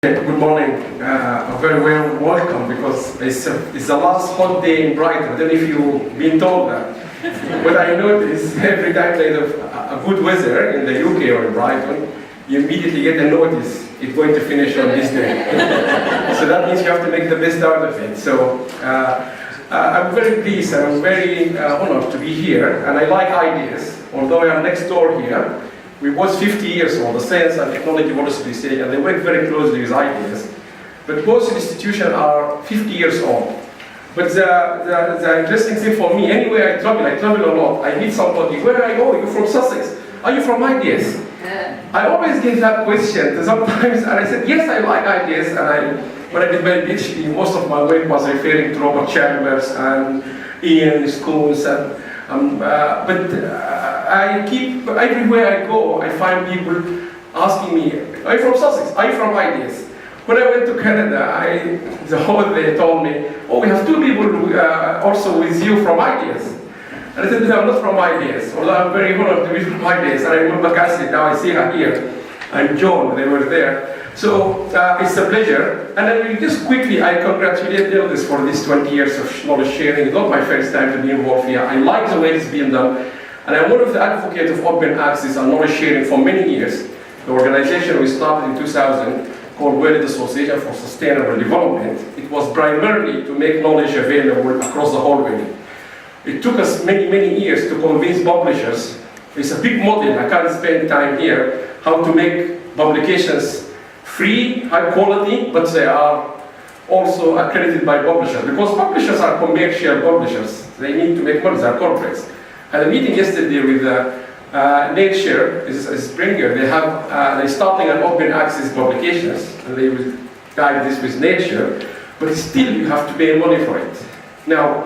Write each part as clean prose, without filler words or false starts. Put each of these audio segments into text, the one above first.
Good morning. A very warm welcome because it's the last hot day in Brighton. I don't know if you've been told that. But I notice every time there's a good weather in the UK or in Brighton, you immediately get a notice it's going to finish on this day. So that means you have to make the best out of it. So I'm very pleased and I'm very honored to be here. And I like ideas. Although I am next door here, we was 50 years old, the science and technology university say, and they work very closely with ideas. But both institutions are 50 years old. But the interesting thing for me, anywhere I travel a lot, I meet somebody, where I go, you're from Sussex, are you from ideas? I always get that question sometimes, and I said, yes, I like ideas, and when I did my PhD, most of my work was referring to Robert Chambers and Ian schools, I keep, everywhere I go, I find people asking me, are you from Sussex? Are you from ideas? When I went to Canada, the whole day told me, oh, we have two people also with you from ideas. And I said, no, I'm not from ideas, although I'm very honored to be from ideas. And I remember Cassie, now I see her here, and John, they were there. So it's a pleasure. And I will just quickly, I congratulate Eldis for this 20 years of knowledge sharing. It's not my first time to be involved here. I like the way it's being done. And I'm one of the advocates of open access and knowledge sharing for many years. The organization we started in 2000 called World Association for Sustainable Development. It was primarily to make knowledge available across the whole world. It took us many, many years to convince publishers. It's a big model, I can't spend time here, how to make publications free, high quality, but they are also accredited by publishers. Because publishers are commercial publishers. They need to make money, they are corporates. I had a meeting yesterday with Nature, is Springer. They're starting an open access publications, and they will guide this with Nature, but still you have to pay money for it. Now,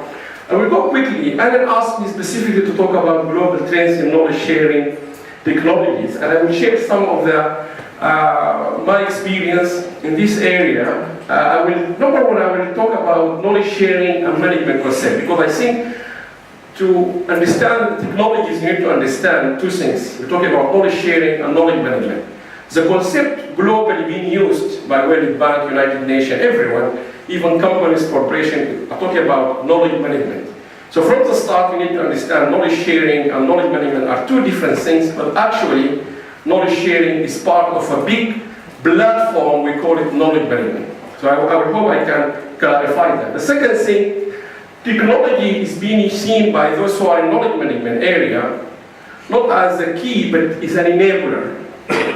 I will go quickly. Alan asked me specifically to talk about global trends in knowledge sharing technologies, and I will share some of my experience in this area. Number one, I will talk about knowledge sharing and management concept, because I think to understand technologies, you need to understand two things. We're talking about knowledge sharing and knowledge management. The concept globally being used by World Bank, United Nations, everyone, even companies, corporations, are talking about knowledge management. So from the start, we need to understand knowledge sharing and knowledge management are two different things, but actually, knowledge sharing is part of a big platform, we call it knowledge management. So I hope I can clarify that. The second thing, technology is being seen by those who are in knowledge management area, not as a key, but is an enabler.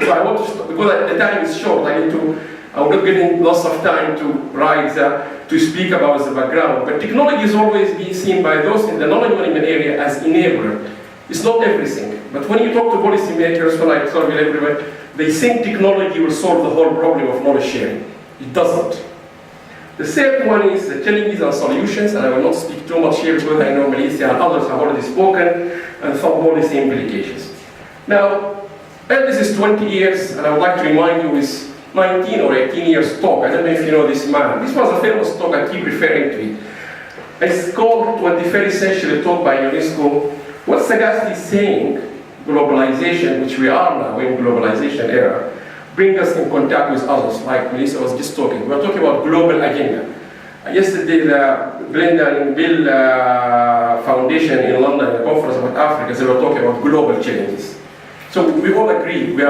So I want to, because the time is short, I'm not getting lots of time to write, to speak about the background, but technology is always being seen by those in the knowledge management area as enabler. It's not everything, but when you talk to policymakers, when I talk with everyone, they think technology will solve the whole problem of knowledge sharing. It doesn't. The third one is the challenges and solutions, and I will not speak too much here because I know Melissa and others have already spoken, and some policy implications. Now, Eldis is 20 years, and I would like to remind you with 19 or 18 years talk. I don't know if you know this man. This was a famous talk, I keep referring to it. It's called 21st Century Talk by UNESCO. What Sagasti is saying, globalization, which we are now in globalization era, bring us in contact with others, like Melissa was just talking. We're talking about global agenda. Yesterday, the Glenda and Bill Foundation in London, a conference about Africa, they were talking about global challenges. So we all agree we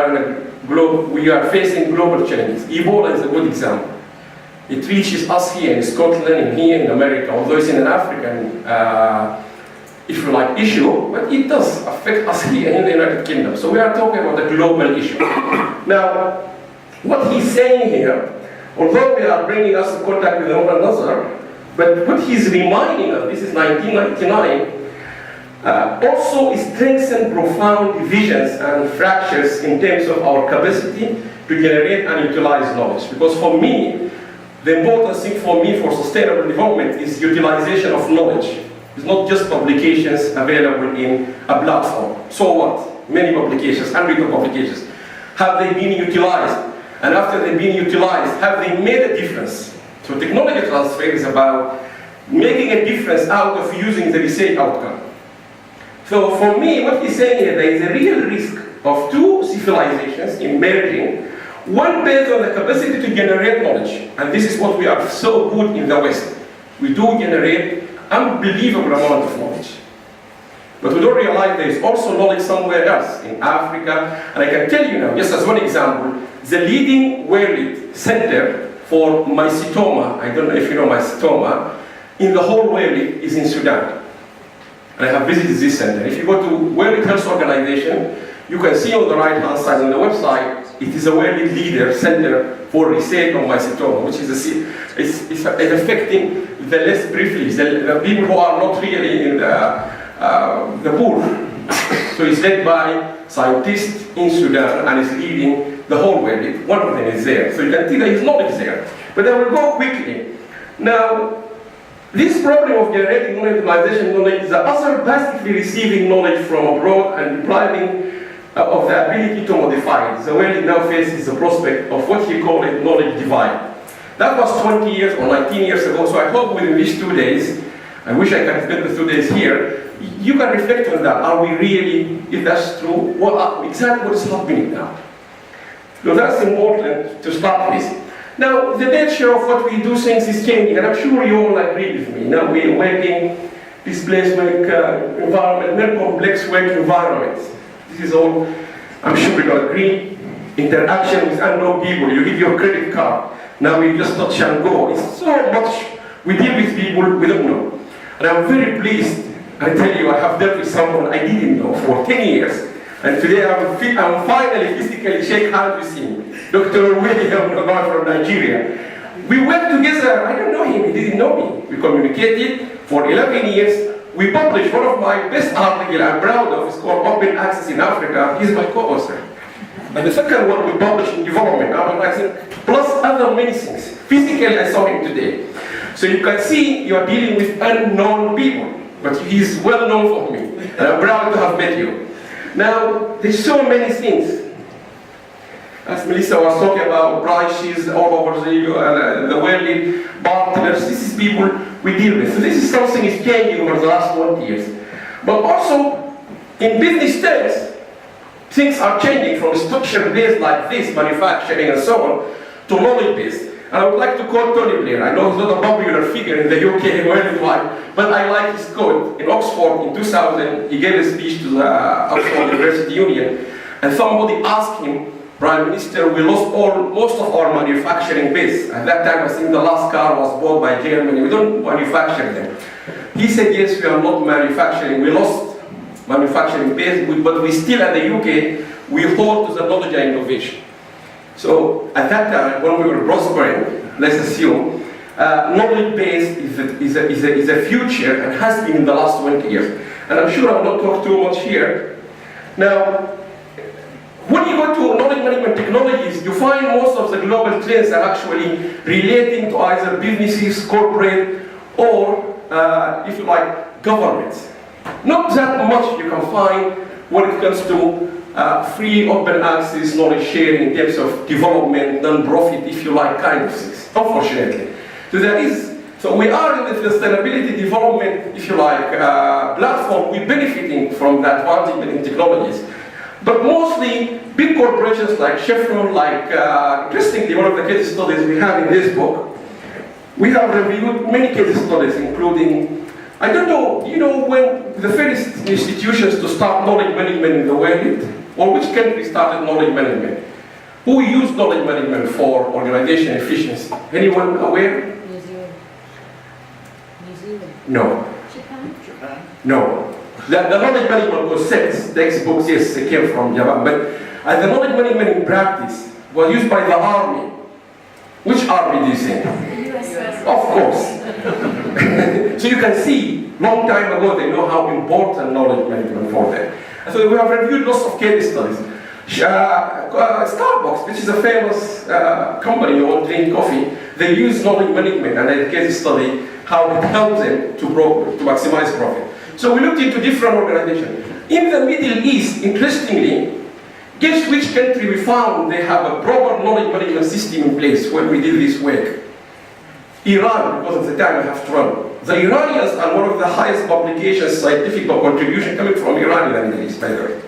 are facing global challenges. Ebola is a good example. It reaches us here in Scotland and here in America, although it's in an African, if you like, issue, but it does affect us here in the United Kingdom. So we are talking about a global issue. Now, what he's saying here, although we are bringing us in contact with one another, but what he's reminding us, this is 1999, also strengthen profound divisions and fractures in terms of our capacity to generate and utilize knowledge. Because for me, the important thing for me for sustainable development is utilization of knowledge. It's not just publications available in a platform. So what? Many publications, hundreds of publications. Have they been utilized? And after they've been utilized, have they made a difference? So technology transfer is about making a difference out of using the research outcome. So for me, what he's saying here, there is a real risk of two civilizations emerging One based on the capacity to generate knowledge, and this is what we are so good in the West. We do generate unbelievable amount of knowledge. But we don't realize there is also knowledge somewhere else, in Africa. And I can tell you now, just as one example, the leading world center for mycetoma, I don't know if you know mycetoma, in the whole world is in Sudan. And I have visited this center. If you go to World Health Organization, you can see on the right-hand side on the website, it is a world leader center for research on mycetoma, which is it's affecting the less privileged, the people who are not really in the poor. So it's led by scientists in Sudan and is leading the whole world. One of them is there. So you can see there is knowledge there. But I will go quickly. Now, this problem of generating knowledge, the other basically receiving knowledge from abroad and depriving of the ability to modify it. The world now faces the prospect of what he called a knowledge divide. That was 20 years or 19 years ago, so I hope within these 2 days, I wish I could spend the 2 days here, you can reflect on that. Are we really, if that's true, exactly what is happening now? So that's important to start with. Now, the nature of what we do things is changing, and I'm sure you all agree with me. Now we're working displacement environment, very complex work environments. This is all, I'm sure we all agree. Interaction with unknown people, you give your credit card, now we just touch and go. It's so much we deal with people we don't know. And I'm very pleased, I tell you, I have dealt with someone I didn't know for 10 years. And today I'm finally physically shake hands with him. Dr. William from Nigeria. We worked together, I don't know him, he didn't know me. We communicated for 11 years. We published one of my best articles I'm proud of, it's called Open Access in Africa. He's my co-author. And the second one we published in development, urban access, plus other many things. Physically, I saw him today. So you can see you are dealing with unknown people, but he's well known for me. And I'm proud to have met you. Now, there's so many things. As Melissa was talking about, branches all over the world, partners, this is people we deal with. So this is something is changing over the last 20 years. But also, in business terms, things are changing from structure-based like this, manufacturing and so on, to knowledge-based. And I would like to quote Tony Blair. I know he's not a popular figure in the UK worldwide, but I like his quote. In Oxford in 2000, he gave a speech to the Oxford University Union, and somebody asked him, Prime Minister, we lost most of our manufacturing base. At that time, I think the last car was bought by Germany. We don't manufacture them. He said, yes, we are not manufacturing. We lost manufacturing base, but we still, at the UK, we hold to the knowledge and innovation. So at that time, when we were prospering, let's assume, knowledge base is a future and has been in the last 20 years. And I'm sure I will not talk too much here. Now, when you go to knowledge management technologies, you find most of the global trends are actually relating to either businesses, corporate, or, if you like, governments. Not that much you can find when it comes to free open access knowledge sharing in terms of development, non-profit, if you like, kind of things, unfortunately. So we are in the sustainability development, if you like, platform. We're benefiting from the advancement in technologies. But mostly, big corporations like Chevron, interestingly, one of the case studies we have in this book, we have reviewed many case studies, including, I don't know, you know, when the first institutions to start knowledge management in the world, or which country started knowledge management? Who used knowledge management for organization efficiency? Anyone aware? New Zealand. New Zealand. No. Japan. No. The knowledge management concepts, textbooks, yes, they came from Japan, but the knowledge management in practice was used by the army. Which army do you think? The US. Of course. So you can see, long time ago, they know how important knowledge management for them. And so we have reviewed lots of case studies. Starbucks, which is a famous company who drink coffee, they use knowledge management and a case study how it helps them to maximize profit. So we looked into different organizations. In the Middle East, interestingly, guess which country we found they have a proper knowledge management system in place when we did this work? Iran, because of the time I have to run. The Iranians are one of the highest publications, scientific contribution coming from Iran in the Middle East, by the way.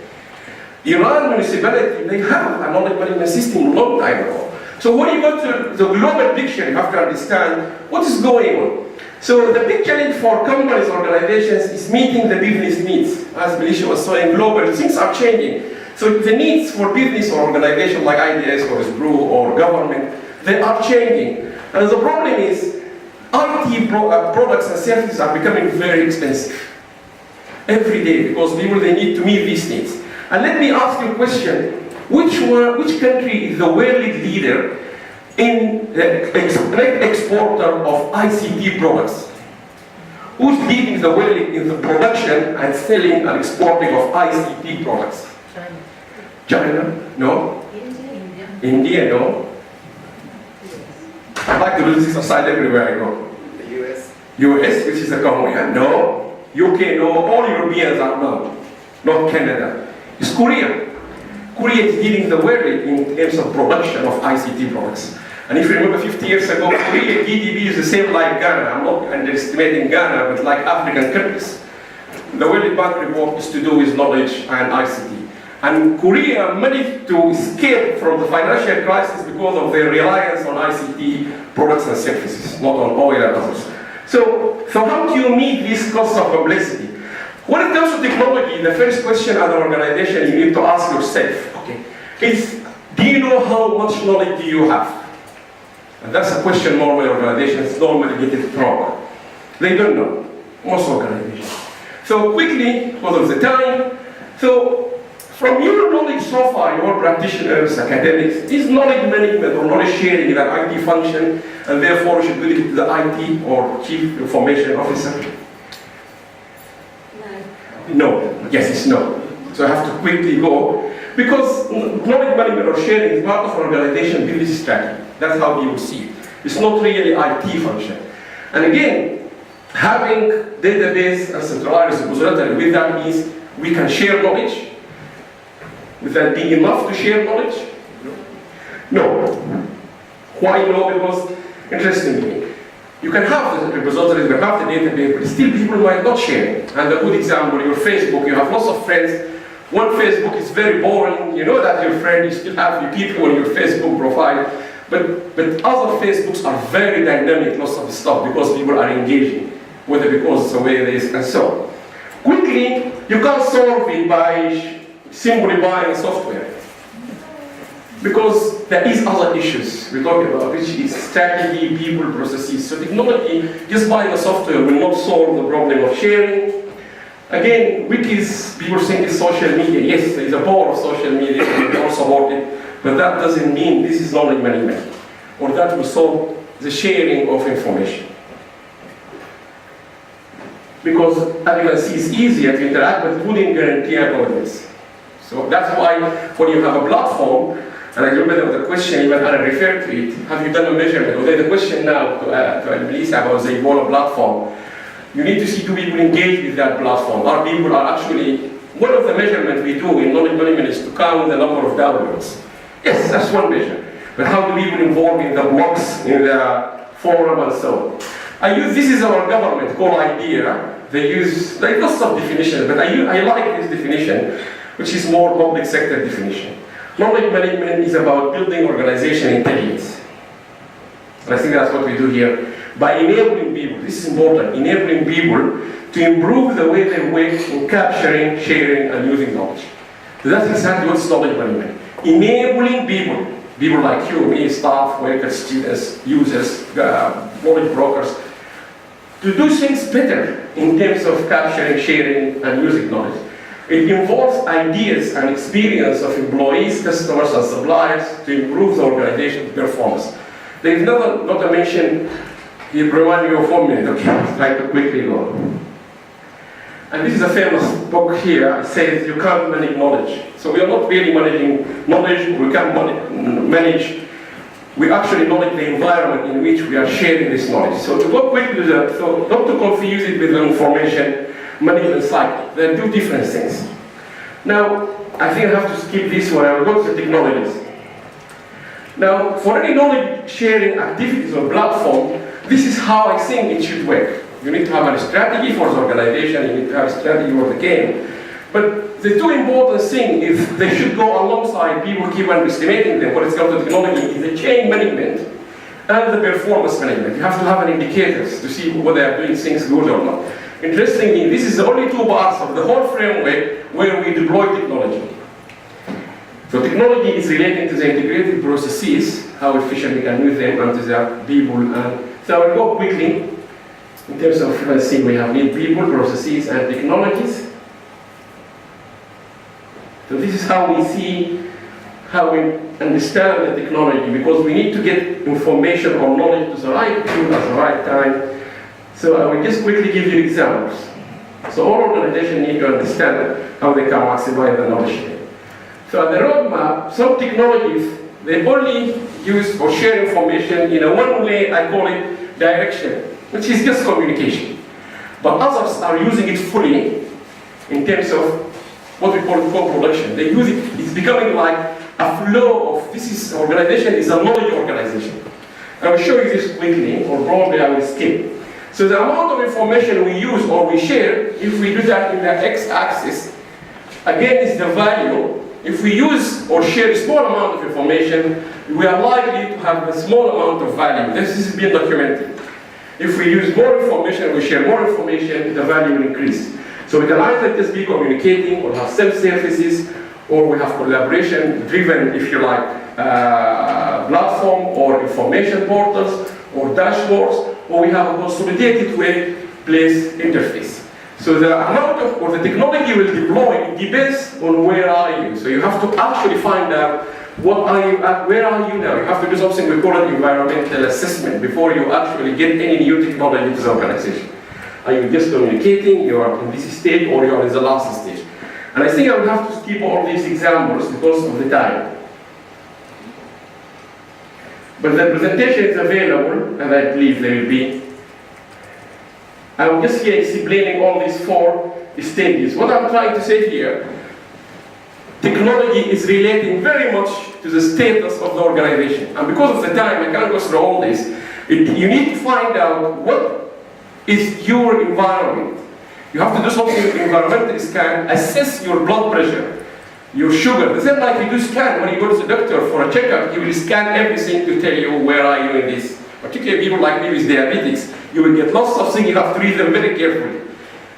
Iran municipality, they have a knowledge management system a long time ago. So when you go to the global picture, you have to understand what is going on. So the big challenge for companies, organizations, is meeting the business needs. As Militia was saying, global things are changing. So the needs for business or organizations like IDS or SBRU or government, they are changing. And the problem is, IT products and services are becoming very expensive every day because people, they need to meet these needs. And let me ask you a question. Which country is the world leader in the exporter of ICT products? Who's leading the world in the production and selling and exporting of ICT products? China. China? No. India. India? No. I like to do this exercise everywhere I go. The US. US, which is a common, yeah? No. UK? No. All Europeans are no. Not Canada. It's Korea. Korea is leading the world in terms of production of ICT products. And if you remember 50 years ago, Korea GDP is the same like Ghana. I'm not underestimating Ghana, but like African countries. The World Bank report is to do with knowledge and ICT. And Korea managed to escape from the financial crisis because of their reliance on ICT products and services, not on oil and others. So how do you meet this cost of complexity? When it comes to technology, the first question as an organization you need to ask yourself, okay, is, do you know how much knowledge do you have? And that's a question normally organizations normally get it wrong. They don't know, most organizations. So quickly, because of the time, so from your knowledge so far, your practitioners, academics, is knowledge management or knowledge sharing an IT function, and therefore should give it to the IT or Chief Information Officer? No. Yes, it's no. So I have to quickly go, because knowledge management or sharing is part of an organization business strategy. That's how you will see it. It's not really IT function. And again, having database and centralized repository, with that means we can share knowledge. Would that be enough to share knowledge? No. Why no? Because, interestingly, you can have the repositories, you can have the database, but still people might not share. And a good example, your Facebook, you have lots of friends. One Facebook is very boring, you know that your friend, you still have your people on your Facebook profile, but other Facebooks are very dynamic, lots of stuff, because people are engaging, whether because it's the way it is, and so on. Quickly, you can't solve it by simply buying software. Because there is other issues we talk about, which is strategy, people, processes. So technology, just buying a software will not solve the problem of sharing. Again, wikis, people think it's social media. Yes, there is a power of social media, and we all support it, but that doesn't mean this is knowledge management, or that will solve the sharing of information. Because, as you can see, it's easier to interact, but wouldn't guarantee an audience. So that's why when you have a platform, and I remember there was a question, even I referred to it, have you done a measurement? Or there's a question now to Eldis about the Ebola platform. You need to see, do people engage with that platform? Our people are actually, one of the measurements we do in knowledge management is to count the number of downloads. Yes, that's one measure. But how do people involve in the blogs, in the forum, and so on? This is our government called IDEA. They use, like lots of definitions, but I like this definition, which is more public sector definition. Knowledge management is about building organization intelligence. And I think that's what we do here. By enabling people, this is important, enabling people to improve the way they work in capturing, sharing, and using knowledge. So that's exactly what's knowledge management. Enabling people like you, me, staff, workers, students, users, knowledge brokers, to do things better in terms of capturing, sharing, and using knowledge. It involves ideas and experience of employees, customers, and suppliers to improve the organization's performance. There is not to mention, he remind me of 1 minute, okay, I'll try to quickly go. And this is a famous book here, it says you can't manage knowledge. So we are not really managing knowledge, we can't manage, we actually manage the environment in which we are sharing this knowledge. So to go quickly, so not to confuse it with the information management cycle. There are two different things. Now, I think I have to skip this one. I will go to technologies. Now, for any knowledge sharing activities or platform, this is how I think it should work. You need to have a strategy for the organization, you need to have a strategy for the game. But the two important things, if they should go alongside, people keep underestimating them when it's come to technology, is the change management and the performance management. You have to have an indicators to see whether they are doing things good or not. Interestingly, this is the only two parts of the whole framework where we deploy technology. So technology is relating to the integrated processes, how efficiently we can use them, and to the people. And so I will go quickly in terms of, let's see, we have need people, processes, and technologies. So this is how we see, how we understand the technology, because we need to get information or knowledge to the right tool at the right time. So I will just quickly give you examples. So all organizations need to understand how they can maximize the knowledge. So at the roadmap, some technologies, they only use or share information in a one way, I call it direction, which is just communication. But others are using it fully in terms of what we call co-production. They use it, it's becoming like a flow of, organization is a knowledge organization. I will show you this quickly, or probably I will skip. So the amount of information we use or we share, if we do that in the x-axis, again is the value. If we use or share a small amount of information, we are likely to have a small amount of value. This has been documented. If we use more information, we share more information, the value will increase. So we can either just be communicating or have self-services, or we have collaboration-driven, if you like, platform or information portals or dashboards, or we have a consolidated workplace interface. So the amount of, or the technology will deploy, it depends on where are you. So you have to actually find out what are you at, where are you now. You have to do something we call an environmental assessment before you actually get any new technology to the organization. Are you just communicating, you are in this stage, or you are in the last stage? And I think I will have to skip all these examples because of the time. But the presentation is available, and I believe there will be. I'm just here explaining all these four stages. What I'm trying to say here, technology is relating very much to the status of the organization. And because of the time, I can't go through all this. You need to find out what is your environment. You have to do something with environmental scan, assess your blood pressure, your sugar. The same like you do scan when you go to the doctor for a checkup, he will scan everything to tell you where are you in this. Particularly people like me with diabetics, you will get lots of things, you have to read them very carefully.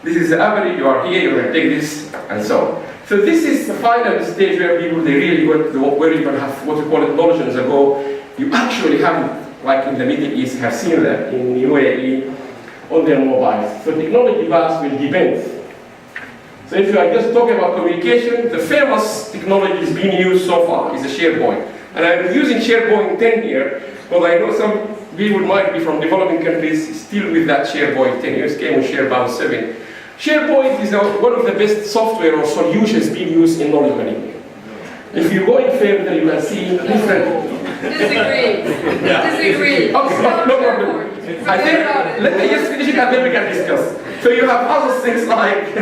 This is the average, you are here, you will take this, and so on. So this is the final stage where people, they really went to where you can have what we call it knowledge on the go. You actually have it, like in the Middle East, have seen that in UAE, on their mobiles. So technology base will depend. So if you are just talking about communication, the famous technology is being used so far is the SharePoint. And I'm using SharePoint 10 here, because I know some people might be from developing countries still with that SharePoint 10 years, came with SharePoint 7. SharePoint is one of the best software or solutions being used in knowledge management. If you go in further, you can see different. Disagree. Disagree. Okay, no problem. I think, let me just finish it and then we can discuss. So you have other things like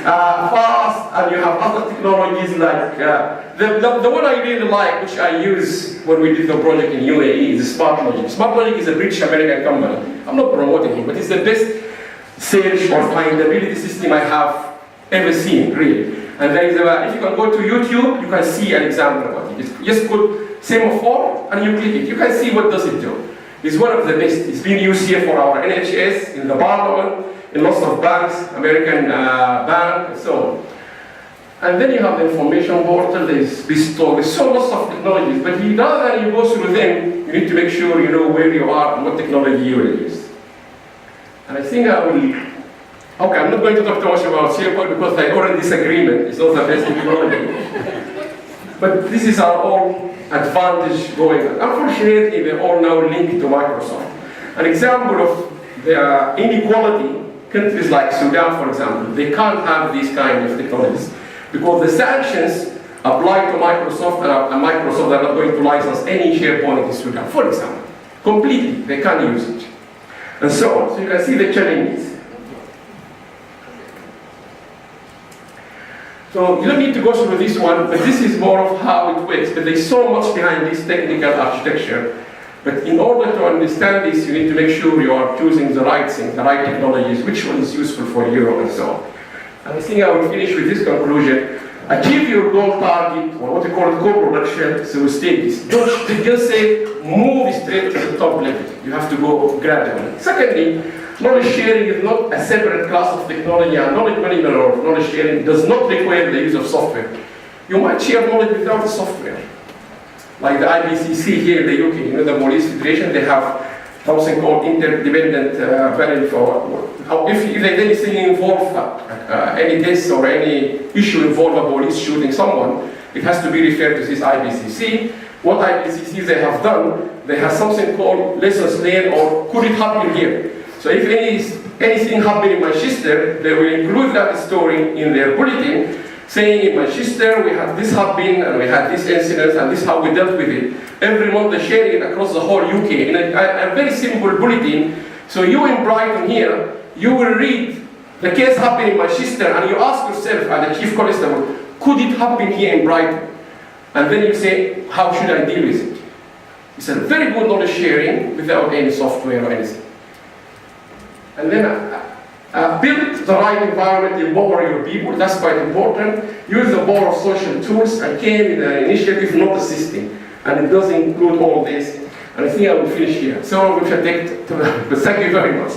fast, and you have other technologies like, the one I really like, which I use when we did the project in UAE, is Smart Logic. Smart Logic is a British American company. I'm not promoting him, but it's the best search or findability system I have ever seen, really. And there is if you can go to YouTube, you can see an example of it. Just put semaphore and you click it. You can see what does it do. It's one of the best. It's been used here for our NHS, in the parliament, in lots of banks, American bank, and so on. And then you have the information portal, there's BeStore, there's so lots of technologies, but rather than you go through them, you need to make sure you know where you are and what technology you will use. And I think I will, okay, I'm not going to talk too much about SharePoint because I already disagreement, it's not the best technology. But this is our own advantage going on. Unfortunately, they're all now linked to Microsoft. An example of the inequality, countries like Sudan, for example, they can't have these kind of technologies because the sanctions apply to Microsoft, and Microsoft are not going to license any SharePoint in Sudan, for example. Completely, they can't use it. And so on. So you can see the challenges. So you don't need to go through this one, but this is more of how it works. But there's so much behind this technical architecture. But in order to understand this, you need to make sure you are choosing the right thing, the right technologies, which one is useful for you, and so on. And I think I will finish with this conclusion. Achieve your goal target, or what we call co-production, through stages. Don't just say, move straight to the top level. You have to go gradually. Secondly, knowledge sharing is not a separate class of technology, and knowledge management or knowledge sharing does not require the use of software. You might share knowledge without the software. Like the IBCC here in the UK, you know, the Police Federation, they have something called interdependent panel for if there's anything involved, any death or any issue involve a police shooting someone, it has to be referred to this IBCC. What IBCC they have done, they have something called lessons learned or could it happen here? So if anything happened in Manchester, they will include that story in their bulletin, saying in Manchester we had this happen and we had this incident and this is how we dealt with it. Every month they share it across the whole UK in a very simple bulletin. So you in Brighton here, you will read the case happened in Manchester and you ask yourself as the Chief Constable, could it happen here in Brighton? And then you say, how should I deal with it? It's a very good knowledge sharing without any software or anything. And then build the right environment, empower your people, that's quite important. Use the power of social tools. I came in an initiative, not a system. And it does include all this. And I think I will finish here. So we shall take to but thank you very much.